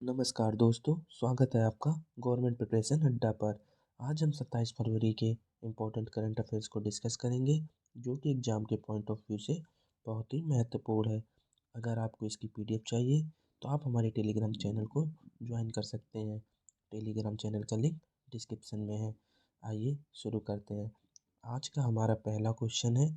नमस्कार दोस्तों, स्वागत है आपका गवर्नमेंट प्रिपरेशन अड्डा पर। आज हम 27 फरवरी के इम्पोर्टेंट करंट अफेयर्स को डिस्कस करेंगे, जो कि एग्ज़ाम के पॉइंट ऑफ व्यू से बहुत ही महत्वपूर्ण है। अगर आपको इसकी पीडीएफ चाहिए तो आप हमारे टेलीग्राम चैनल को ज्वाइन कर सकते हैं। टेलीग्राम चैनल का लिंक डिस्क्रिप्शन में है। आइए शुरू करते हैं। आज का हमारा पहला क्वेश्चन है,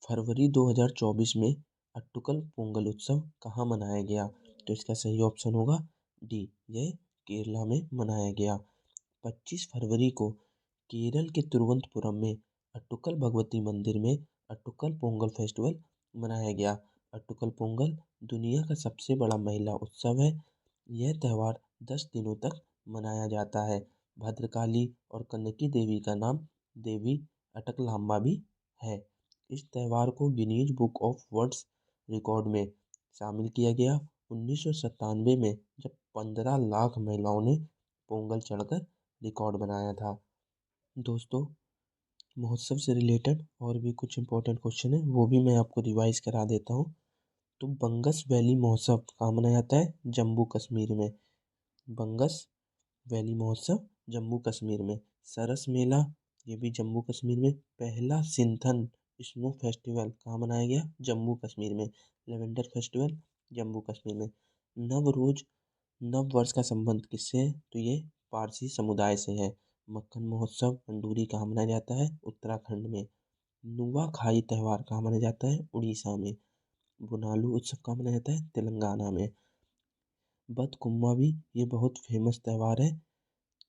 फरवरी 2024 में अट्टुकल पोंगल उत्सव कहाँ मनाया गया? तो इसका सही ऑप्शन होगा डी, यह केरला में मनाया गया। 25 फरवरी को केरल के तिरुवनंतपुरम में अट्टुकल भगवती मंदिर में अट्टुकल पोंगल फेस्टिवल मनाया गया। अट्टुकल पोंगल दुनिया का सबसे बड़ा महिला उत्सव है। यह त्यौहार 10 दिनों तक मनाया जाता है। भद्रकाली और कनकी देवी का नाम देवी अटकलाम्मा भी है। इस त्यौहार को Guinness book of world record में शामिल किया गया 1997 में, जब 15 लाख महिलाओं ने पोंगल चढ़कर रिकॉर्ड बनाया था। दोस्तों, महोत्सव से रिलेटेड और भी कुछ इम्पोर्टेंट क्वेश्चन है, वो भी मैं आपको रिवाइज करा देता हूँ। तो बंगस वैली महोत्सव कहाँ मनाया जाता है? जम्मू कश्मीर में। बंगस वैली महोत्सव जम्मू कश्मीर में। सरस मेला, ये भी जम्मू कश्मीर में। पहला सिंथन स्नो फेस्टिवल कहाँ मनाया गया? जम्मू कश्मीर में। लेवेंडर फेस्टिवल जम्मू कश्मीर में। नवरोज नव वर्ष का संबंध किससे है? तो ये पारसी समुदाय से है। मक्खन महोत्सव मंडूरी कहाँ मनाया जाता है? उत्तराखंड में। नुआखाई त्यौहार कहाँ मनाया जाता है? उड़ीसा में। बुनालू उत्सव कहाँ मनाया जाता है? तेलंगाना में। बतकुम्मा भी ये बहुत फेमस त्यौहार है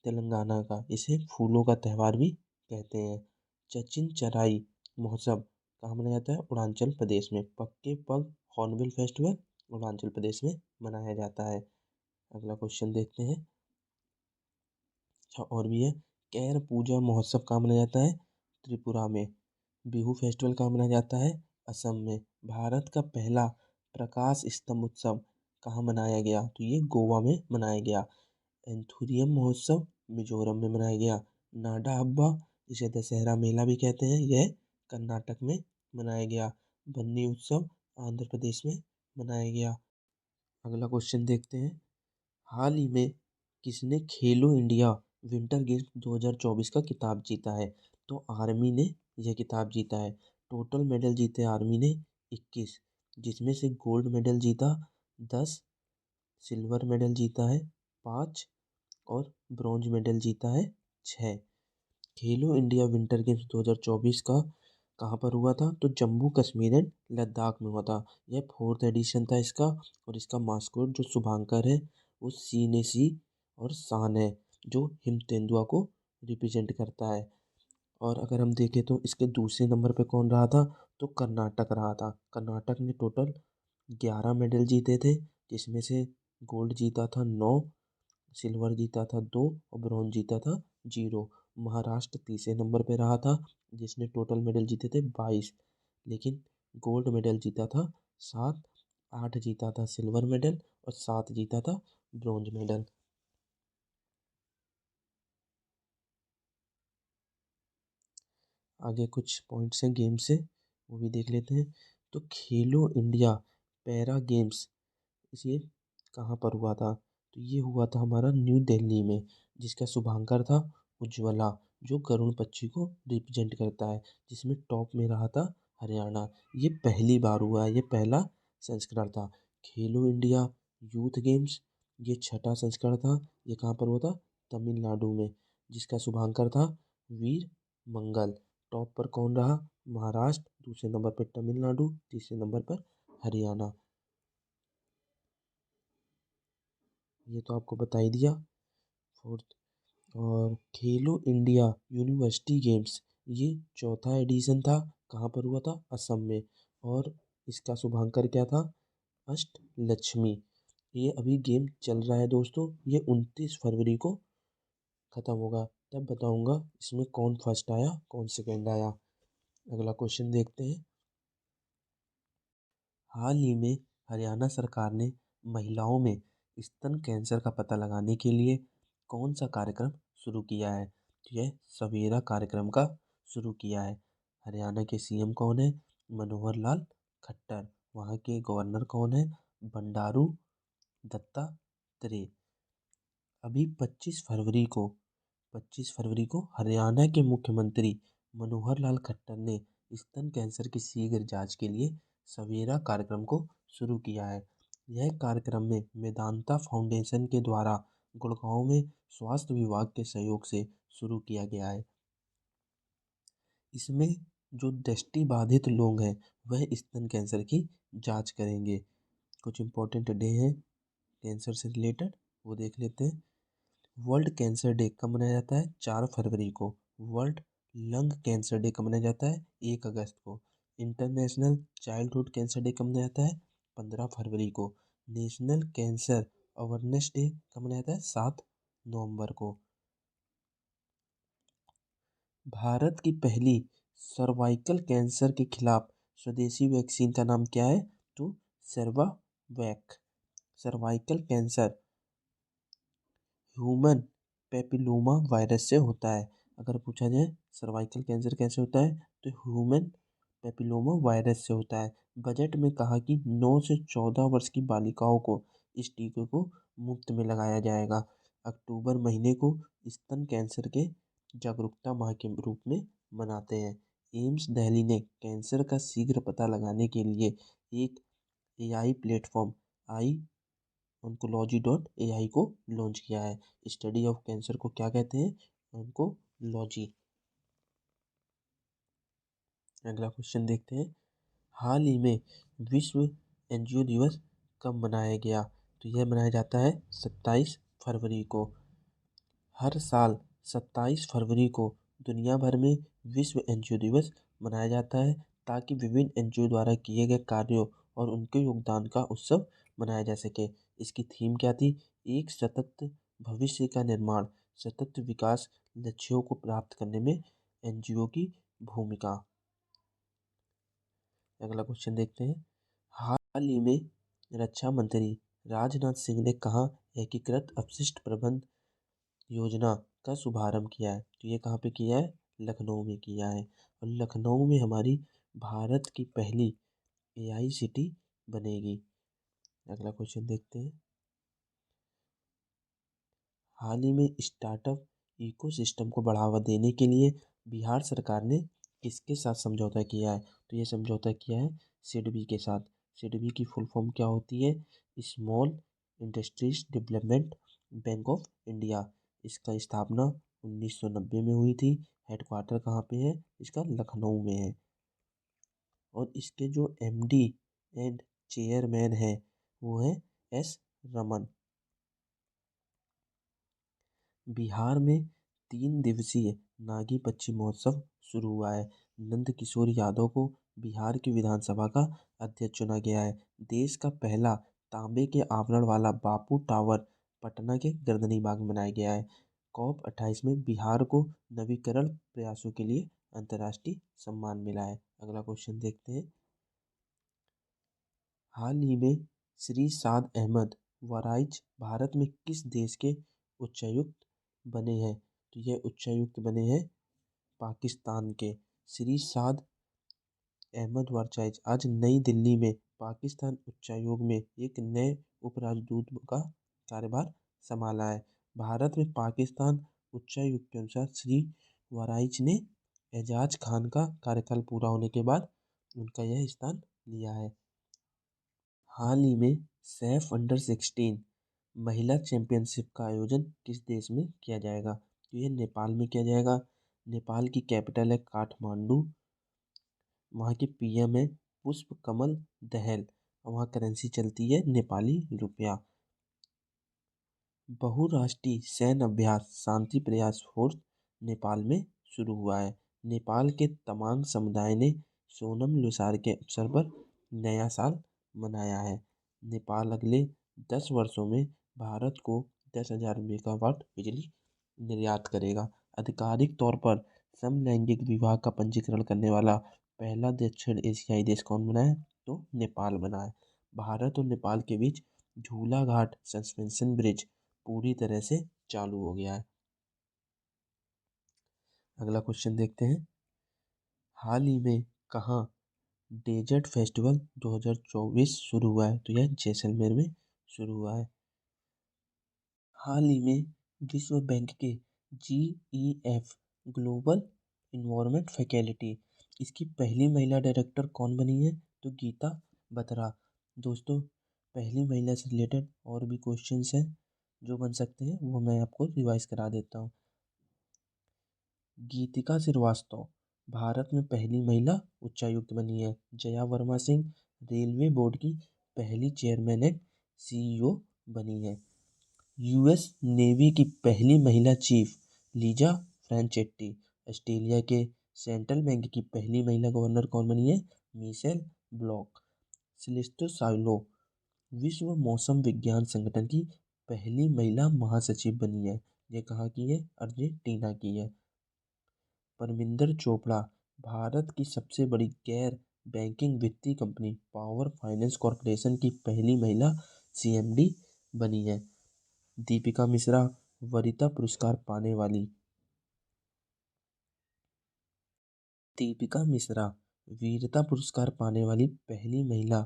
तेलंगाना का। इसे फूलों का त्यौहार भी कहते हैं। चचिन चराई महोत्सव कहाँ मनाया जाता है? अरुणाचल प्रदेश में। पक्के पग हॉर्नबिल फेस्टिवल अरुणाचल प्रदेश में मनाया जाता है। अगला क्वेश्चन देखते हैं। अच्छा, और भी है। कैर पूजा महोत्सव कहाँ मनाया जाता है? त्रिपुरा में। बिहू फेस्टिवल कहाँ मनाया जाता है? असम में। भारत का पहला प्रकाश स्तंभ उत्सव कहाँ मनाया गया? तो ये गोवा में मनाया गया। एंथुरियम महोत्सव मिजोरम में मनाया गया। नाडा हब्बा, जिसे दशहरा मेला भी कहते हैं, यह कर्नाटक में मनाया गया। बन्नी उत्सव आंध्र प्रदेश में मनाया गया। अगला क्वेश्चन देखते हैं। हाल ही में किसने खेलो इंडिया विंटर गेम्स 2024 का खिताब जीता है? तो आर्मी ने यह खिताब जीता है। टोटल मेडल जीते आर्मी ने 21, जिसमें से गोल्ड मेडल जीता 10, सिल्वर मेडल जीता है 5 और ब्रॉन्ज मेडल जीता है 6। खेलो इंडिया विंटर गेम्स 2024 का कहाँ पर हुआ था? तो जम्मू कश्मीर एंड लद्दाख में हुआ था। यह फोर्थ एडिशन था इसका, और इसका मास्कोट जो शुभांकर है वो सी ने सी और शान है, जो हिम तेंदुआ को रिप्रेजेंट करता है। और अगर हम देखें तो इसके दूसरे नंबर पे कौन रहा था? तो कर्नाटक रहा था। कर्नाटक ने टोटल 11 मेडल जीते थे, जिसमें से गोल्ड जीता था 9, सिल्वर जीता था 2 और ब्रॉन्ज जीता था 0। महाराष्ट्र तीसरे नंबर पे रहा था, जिसने टोटल मेडल जीते थे 22, लेकिन गोल्ड मेडल जीता था 7, 8 जीता था सिल्वर मेडल और 7 जीता था ब्रॉन्ज मेडल। आगे कुछ पॉइंट्स हैं गेम से, वो भी देख लेते हैं। तो खेलो इंडिया पैरा गेम्स ये कहाँ पर हुआ था? तो ये हुआ था हमारा न्यू दिल्ली में, जिसका शुभांकर था उज्ज्वला, जो गरुड़ पक्षी को रिप्रेजेंट करता है, जिसमें टॉप में रहा था हरियाणा। ये पहली बार हुआ है, ये पहला संस्करण था। खेलो इंडिया यूथ गेम्स ये छठा संस्करण था। ये कहाँ पर हुआ था? तमिलनाडु में, जिसका शुभांकर था वीर मंगल। टॉप पर कौन रहा? महाराष्ट्र, दूसरे नंबर पर तमिलनाडु, तीसरे नंबर पर हरियाणा। ये तो आपको बता ही दिया। फोर्थ, और खेलो इंडिया यूनिवर्सिटी गेम्स ये चौथा एडिशन था। कहाँ पर हुआ था? असम में। और इसका शुभांकर क्या था? अष्ट लक्ष्मी। ये अभी गेम चल रहा है दोस्तों, ये 29 फरवरी को ख़त्म होगा, तब बताऊंगा इसमें कौन फर्स्ट आया कौन सेकंड आया। अगला क्वेश्चन देखते हैं। हाल ही में हरियाणा सरकार ने महिलाओं में स्तन कैंसर का पता लगाने के लिए कौन सा कार्यक्रम शुरू किया है? तो यह सवेरा कार्यक्रम का शुरू किया है। हरियाणा के सीएम कौन है? मनोहर लाल खट्टर। वहाँ के गवर्नर कौन है? बंडारू दत्तात्रेय। उत्तरे। अभी 25 फरवरी को हरियाणा के मुख्यमंत्री मनोहर लाल खट्टर ने स्तन कैंसर की शीघ्र जांच के लिए सवेरा कार्यक्रम को शुरू किया है। यह कार्यक्रम में मेदांता फाउंडेशन के द्वारा गुड़गांव में स्वास्थ्य विभाग के सहयोग से शुरू किया गया है। इसमें जो दृष्टि बाधित लोग हैं वह स्तन कैंसर की जांच करेंगे। कुछ इम्पोर्टेंट डे हैं कैंसर से रिलेटेड, वो देख लेते हैं। वर्ल्ड कैंसर डे कब मनाया जाता है? 4 फरवरी को। वर्ल्ड लंग कैंसर डे कब मनाया जाता है? 1 अगस्त को। इंटरनेशनल चाइल्डहुड कैंसर डे कब मनाया जाता है? 15 फरवरी को। नेशनल कैंसर अवेयरनेस डे कब मनाया जाता है? 7 नवंबर को। भारत की पहली सर्वाइकल कैंसर के खिलाफ स्वदेशी वैक्सीन का नाम क्या है? तो Cervavac. Cervical cancer human papilloma virus से होता है। अगर पूछा जाए सर्वाइकल कैंसर कैसे होता है तो ह्यूमन पेपिलोमा वायरस से होता है। बजट में कहा कि 9 से 14 वर्ष की बालिकाओं को इस टीके को मुफ्त में लगाया जाएगा। अक्टूबर महीने को स्तन कैंसर के जागरूकता माह के रूप में मनाते हैं। एम्स दिल्ली ने कैंसर का शीघ्र पता लगाने के लिए एक एआई प्लेटफॉर्म आई oncology.ai को लॉन्च किया है। स्टडी ऑफ कैंसर को क्या कहते हैं? ऑन्कोलॉजी। अगला क्वेश्चन देखते हैं। हाल ही में विश्व एनजीओ दिवस कब मनाया गया? तो यह मनाया जाता है 27 फरवरी को। हर साल 27 फरवरी को दुनिया भर में विश्व एनजीओ दिवस मनाया जाता है ताकि विभिन्न एनजीओ द्वारा किए गए कार्यों और उनके योगदान का उत्सव मनाया जा सके। इसकी थीम क्या थी? एक सतत भविष्य का निर्माण, सतत विकास लक्ष्यों को प्राप्त करने में एनजीओ की भूमिका। अगला क्वेश्चन देखते हैं। हाल ही में रक्षा मंत्री राजनाथ सिंह ने कहाँ एकीकृत अपशिष्ट प्रबंधन योजना का शुभारंभ किया है? तो ये कहाँ पे किया है? लखनऊ में किया है। और लखनऊ में हमारी भारत की पहली एआई सिटी बनेगी। अगला क्वेश्चन देखते हैं। हाल ही में स्टार्टअप इकोसिस्टम को बढ़ावा देने के लिए बिहार सरकार ने किसके साथ समझौता किया है? तो ये समझौता किया है सिडबी के साथ। सिडबी की फुल फॉर्म क्या होती है? Small industries development bank of India. इसका स्थापना 1990 में हुई थी। हेडक्वार्टर कहाँ पे है? इसका लखनऊ में है। और इसके जो एमडी एंड चेयरमैन है वो है एस रमन। बिहार में 3 दिवसीय नागी पक्षी महोत्सव शुरू हुआ है। नंद किशोर यादव को बिहार की विधानसभा का अध्यक्ष चुना गया है। देश का पहला तांबे के आवरण वाला बापू टावर पटना के गर्दनी बाग में बनाया गया है। COP28 में बिहार को नवीकरण प्रयासों के लिए अंतर्राष्ट्रीय सम्मान मिला है। अगला क्वेश्चन देखते हैं। हाल ही में श्री साद अहमद वाराइच भारत में किस देश के उच्चायुक्त बने हैं? तो यह उच्चायुक्त बने हैं पाकिस्तान के। श्री साद अहमद वारचाइज आज नई दिल्ली में पाकिस्तान उच्चायोग में एक नए उपराजदूत का कार्यभार संभाला है। भारत में पाकिस्तान उच्चायुक्त के अनुसार श्री वाराइच ने एजाज खान का कार्यकाल पूरा होने के बाद उनका यह स्थान लिया है। हाल ही में सैफ अंडर 16 महिला चैंपियनशिप का आयोजन किस देश में किया जाएगा? तो ये नेपाल में किया जाएगा। नेपाल की कैपिटल है काठमांडू। वहाँ के पीएम है पुष्प कमल दहल। और वहाँ करेंसी चलती है नेपाली रुपया। बहुराष्ट्रीय सैन्य अभ्यास शांति प्रयास फोर्स नेपाल में शुरू हुआ है। नेपाल के तमांग समुदाय ने सोनम लोसार के अवसर पर नया साल मनाया है। नेपाल अगले 10 वर्षों में भारत को 10,000 मेगावाट बिजली निर्यात करेगा। आधिकारिक तौर पर समलैंगिक विवाह का पंजीकरण करने वाला पहला दक्षिण एशियाई देश कौन बना है? तो नेपाल बना है। भारत और नेपाल के बीच झूला घाट सस्पेंशन ब्रिज पूरी तरह से चालू हो गया है। अगला क्वेश्चन देखते हैं। हाल ही में कहाँ डेजर्ट फेस्टिवल 2024 शुरू हुआ है? तो यह जैसलमेर में शुरू हुआ है। हाल ही में विश्व बैंक के GEF ग्लोबल इन्वायरमेंट फैकल्टी इसकी पहली महिला डायरेक्टर कौन बनी है? तो गीता बत्रा। दोस्तों, पहली महिला से रिलेटेड और भी क्वेश्चंस हैं जो बन सकते हैं, वो मैं आपको रिवाइज करा देता हूँ। गीतिका श्रीवास्तव भारत में पहली महिला उच्चायुक्त बनी है। जया वर्मा सिंह रेलवे बोर्ड की पहली चेयरमैन एंड CEO बनी है। यूएस नेवी की पहली महिला चीफ लीजा फ्रैंचेट्टी। ऑस्ट्रेलिया के सेंट्रल बैंक की पहली महिला गवर्नर कौन बनी है? Michel block. सेलेस्टो साइलो विश्व मौसम विज्ञान संगठन की पहली महिला महासचिव बनी है। ये कहाँ की है? अर्जेंटीना की है। परमिंदर चोपड़ा भारत की सबसे बड़ी गैर बैंकिंग वित्तीय कंपनी पावर फाइनेंस कॉरपोरेशन की पहली महिला CMD बनी है। दीपिका मिश्रा वरीयता पुरस्कार पाने वाली दीपिका मिश्रा वीरता पुरस्कार पाने वाली पहली महिला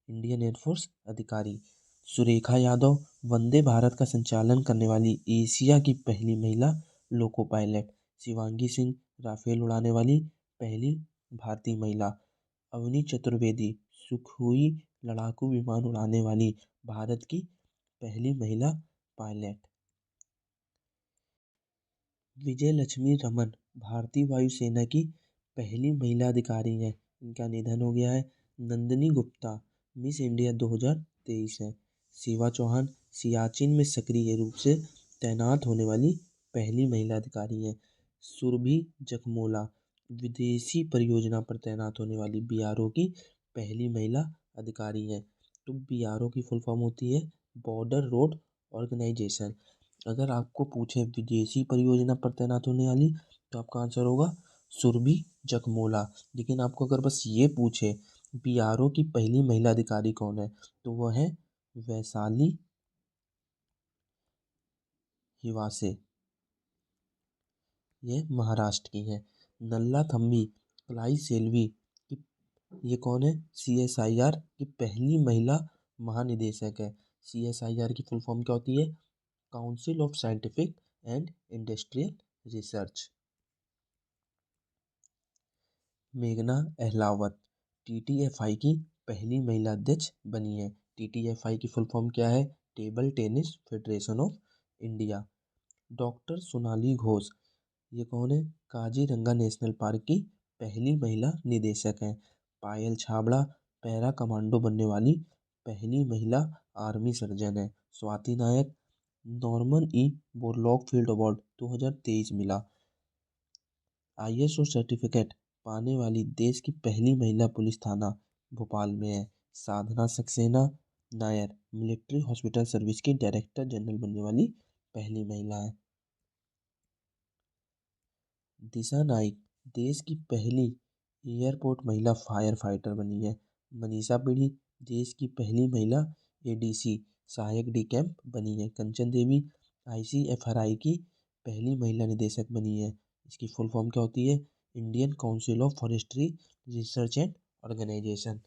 इंडियन एयरफोर्स अधिकारी। सुरेखा यादव वंदे भारत का संचालन करने वाली एशिया की पहली महिला loco pilot. Shivangi Singh Rafale उड़ाने वाली पहली भारतीय महिला। अवनी चतुर्वेदी सुखोई लड़ाकू विमान उड़ाने वाली भारत की पहली महिला पायलट। विजय लक्ष्मी रमन भारतीय वायुसेना की पहली महिला अधिकारी हैं। इनका निधन हो गया है। नंदिनी गुप्ता मिस इंडिया 2023 है। शिवा चौहान सियाचिन में सक्रिय रूप से तैनात होने वाली पहली महिला अधिकारी हैं। सुरभि जखमोला विदेशी परियोजना पर तैनात होने वाली BRO की पहली महिला अधिकारी हैं। तो BRO की फुल फॉर्म होती है बॉर्डर रोड ऑर्गेनाइजेशन। अगर आपको पूछे विदेशी परियोजना पर तैनात होने वाली, तो आपका आंसर होगा सुरभि जखमोला। लेकिन आपको अगर बस ये पूछे BRO की पहली महिला अधिकारी कौन है, तो वह है वैशाली हिवासे। ये महाराष्ट्र की है। नल्ला थम्बी कलाई सेल्वी की ये कौन है? CSIR की पहली महिला महानिदेशक है। CSIR की फुल फॉर्म क्या होती है? Council of scientific and industrial research. मेघना अहलावत TTFI की पहली महिला अध्यक्ष बनी है। TTFI की फुल फॉर्म क्या है? Table tennis federation of India. Doctor Sonali Ghosh ये कौन है? काजीरंगा नेशनल पार्क की पहली महिला निदेशक हैं। पायल छाबड़ा पैरा कमांडो बनने वाली पहली महिला आर्मी सर्जन है। स्वाति नायक नॉर्मन बोरलॉग फील्ड अवार्ड 2023 मिला। ISO सर्टिफिकेट पाने वाली देश की पहली महिला पुलिस थाना भोपाल में है। Sadhana Saxena Nair military hospital service की डायरेक्टर जनरल बनने वाली पहली महिला है। दिशा नाइक देश की पहली एयरपोर्ट महिला फायर फाइटर बनी है। मनीषा पीढ़ी देश की पहली महिला ADC सहायक डी कैंप बनी है। कंचन देवी ICFRI की पहली महिला निदेशक बनी है। इसकी फुल फॉर्म क्या होती है? Indian council of forestry research and organization.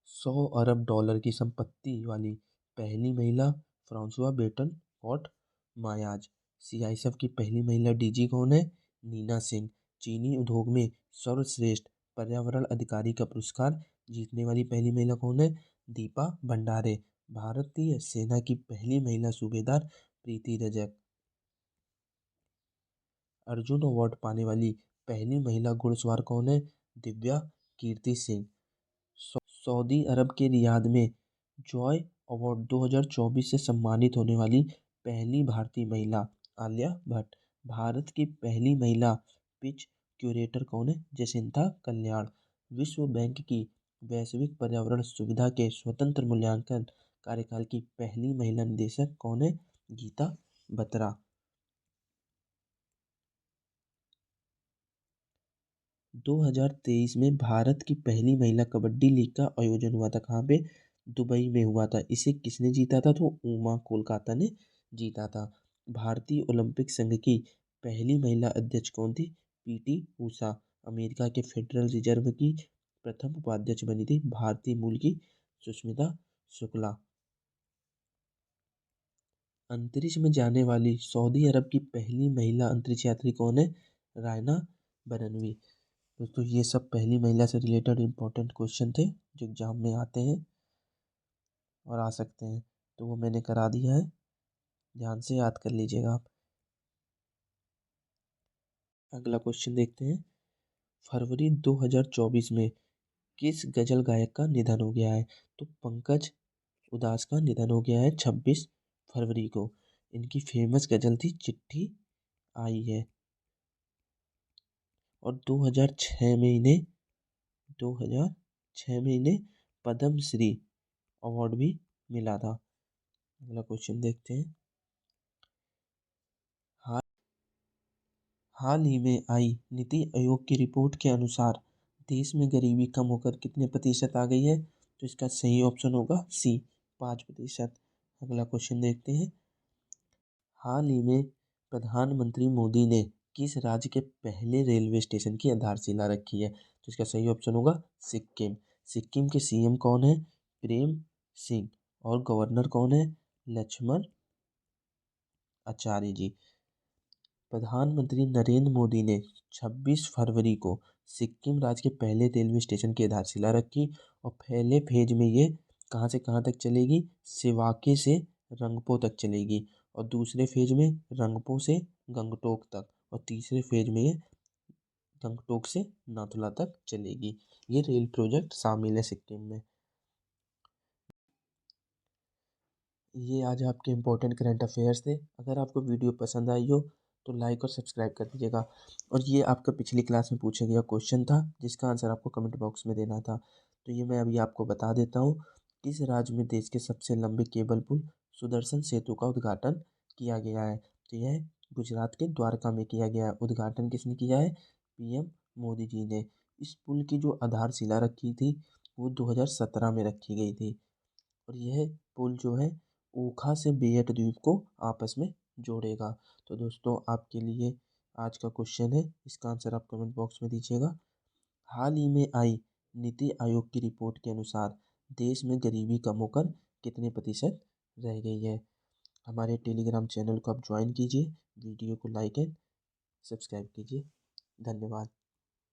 100 अरब डॉलर की संपत्ति वाली पहली महिला Francoise Bettencourt Meyers. CISF की पहली महिला DG कौन है? नीना सिंह। चीनी उद्योग में सर्वश्रेष्ठ पर्यावरण अधिकारी का पुरस्कार जीतने वाली पहली महिला कौन है? दीपा भंडारे। भारतीय सेना की पहली महिला सूबेदार प्रीति रजक। अर्जुन अवार्ड पाने वाली पहली महिला घुड़सवार कौन है? दिव्या कीर्ति सिंह। सऊदी अरब के रियाद में जॉय अवार्ड 2024 से सम्मानित होने वाली पहली भारतीय महिला आलिया भट्ट। भारत की पहली महिला पिच क्यूरेटर कौन है? जसिंथा कल्याण। विश्व बैंक की वैश्विक पर्यावरण सुविधा के स्वतंत्र मूल्यांकन कार्यकाल की पहली महिला निदेशक कौन है? गीता बत्रा। 2023 में भारत की पहली महिला कबड्डी लीग का आयोजन हुआ था। कहाँ पे? दुबई में हुआ था। इसे किसने जीता था? तो उमा कोलकाता ने जीता था। भारतीय ओलंपिक संघ की पहली महिला अध्यक्ष कौन थी? PT उषा। अमेरिका के फेडरल रिजर्व की प्रथम उपाध्यक्ष बनी थी भारतीय मूल की सुष्मिता शुक्ला। अंतरिक्ष में जाने वाली सऊदी अरब की पहली महिला अंतरिक्ष यात्री कौन है? रायना बरनवी। दोस्तों ये सब पहली महिला से रिलेटेड इम्पोर्टेंट क्वेश्चन थे जो एग्जाम में आते हैं और आ सकते हैं, तो वो मैंने करा दिया है, ध्यान से याद कर लीजिएगा आप। अगला क्वेश्चन देखते हैं। फरवरी 2024 में किस गजल गायक का निधन हो गया है? तो पंकज उदास का निधन हो गया है 26 फरवरी को। इनकी फेमस गजल थी चिट्ठी आई है। और 2006 में इन्हें पद्म श्री अवार्ड भी मिला था। अगला क्वेश्चन देखते हैं। हाल हाल ही में आई नीति आयोग की रिपोर्ट के अनुसार देश में गरीबी कम होकर कितने प्रतिशत आ गई है? तो इसका सही ऑप्शन होगा सी, 5%। अगला क्वेश्चन देखते हैं। हाल ही में प्रधानमंत्री मोदी ने किस राज्य के पहले रेलवे स्टेशन की आधारशिला रखी है? तो इसका सही ऑप्शन होगा सिक्किम। सिक्किम के सीएम कौन है? प्रेम सिंह। और गवर्नर कौन है? लक्ष्मण आचार्य जी। प्रधानमंत्री नरेंद्र मोदी ने 26 फरवरी को सिक्किम राज्य के पहले रेलवे स्टेशन की आधारशिला रखी। और पहले फेज में ये कहाँ से कहाँ तक चलेगी? सिवाके से रंगपो तक चलेगी। और दूसरे फेज में रंगपो से गंगटोक तक। और तीसरे फेज में ये गंगटोक से नाथुला तक चलेगी। ये रेल प्रोजेक्ट शामिल है सिक्किम में। ये आज आपके इम्पोर्टेंट करंट अफेयर्स थे। अगर आपको वीडियो पसंद आई हो तो लाइक और सब्सक्राइब कर दीजिएगा। और ये आपका पिछली क्लास में पूछा गया क्वेश्चन था जिसका आंसर आपको कमेंट बॉक्स में देना था। तो ये मैं अभी आपको बता देता हूँ। किस राज्य में देश के सबसे लंबे केबल पुल सुदर्शन सेतु का उद्घाटन किया गया है? तो यह गुजरात के द्वारका में किया गया है। उद्घाटन किसने किया है? पीएम मोदी जी ने। इस पुल की जो आधारशिला रखी थी वो 2017 में रखी गई थी। और यह पुल जो है ओखा से बेहट द्वीप को आपस में जोड़ेगा। तो दोस्तों आपके लिए आज का क्वेश्चन है, इसका आंसर आप कमेंट बॉक्स में दीजिएगा। हाल ही में आई नीति आयोग की रिपोर्ट के अनुसार देश में गरीबी कम होकर कितने प्रतिशत रह गई है? हमारे टेलीग्राम चैनल को आप ज्वाइन कीजिए, वीडियो को लाइक एंड सब्सक्राइब कीजिए। धन्यवाद।